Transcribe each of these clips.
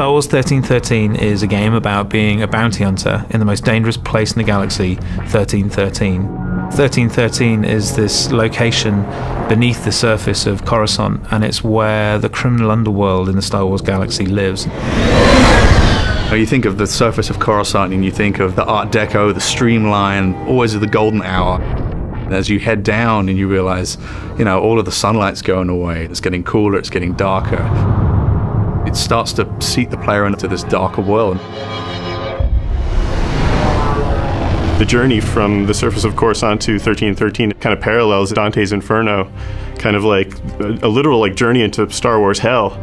Star Wars 1313 is a game about being a bounty hunter in the most dangerous place in the galaxy, 1313. 1313 is this location beneath the surface of Coruscant, and it's where the criminal underworld in the Star Wars galaxy lives. You think of the surface of Coruscant and you think of the Art Deco, the streamline, always the golden hour. As you head down and you realize, all of the sunlight's going away, it's getting cooler, it's getting darker. It starts to seat the player into this darker world. The journey from the surface of Coruscant to 1313 kind of parallels Dante's Inferno, kind of like a literal journey into Star Wars hell.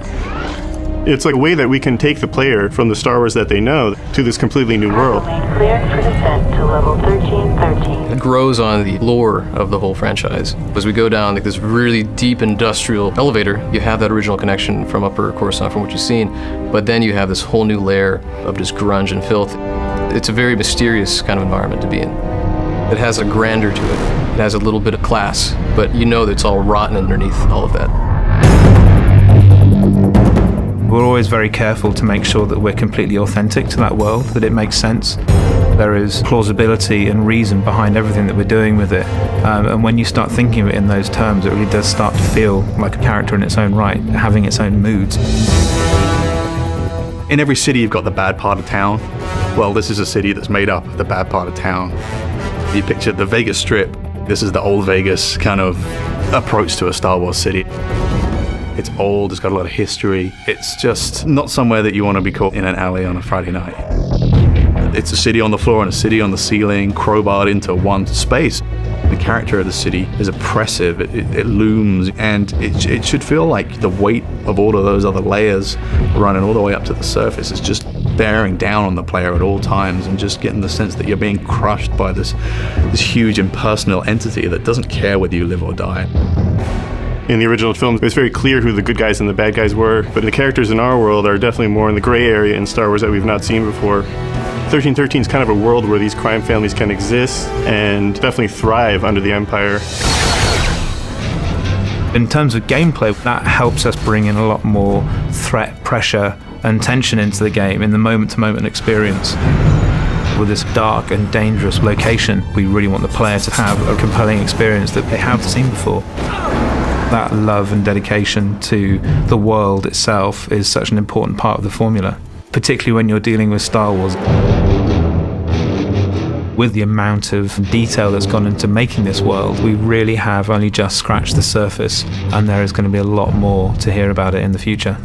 It's like a way that we can take the player from the Star Wars that they know to this completely new world. Cleared for descent to level 1313. It grows on the lore of the whole franchise. As we go down this really deep industrial elevator, you have that original connection from Upper Coruscant from what you've seen, but then you have this whole new layer of just grunge and filth. It's a very mysterious kind of environment to be in. It has a grandeur to it. It has a little bit of class, but you know that it's all rotten underneath all of that. We're always very careful to make sure that we're completely authentic to that world, that it makes sense. There is plausibility and reason behind everything that we're doing with it. And when you start thinking of it in those terms, it really does start to feel like a character in its own right, having its own moods. In every city, you've got the bad part of town. Well, this is a city that's made up of the bad part of town. You picture the Vegas Strip. This is the old Vegas kind of approach to a Star Wars city. It's old, it's got a lot of history. It's just not somewhere that you want to be caught in an alley on a Friday night. It's a city on the floor and a city on the ceiling, crowbarred into one space. The character of the city is oppressive, it looms, and it should feel like the weight of all of those other layers running all the way up to the surface is just bearing down on the player at all times, and just getting the sense that you're being crushed by this huge impersonal entity that doesn't care whether you live or die. In the original film, it was very clear who the good guys and the bad guys were, but the characters in our world are definitely more in the gray area in Star Wars that we've not seen before. 1313 is kind of a world where these crime families can exist and definitely thrive under the Empire. In terms of gameplay, that helps us bring in a lot more threat, pressure, and tension into the game in the moment-to-moment experience. With this dark and dangerous location, we really want the player to have a compelling experience that they haven't seen before. That love and dedication to the world itself is such an important part of the formula, particularly when you're dealing with Star Wars. With the amount of detail that's gone into making this world, we really have only just scratched the surface, and there is going to be a lot more to hear about it in the future.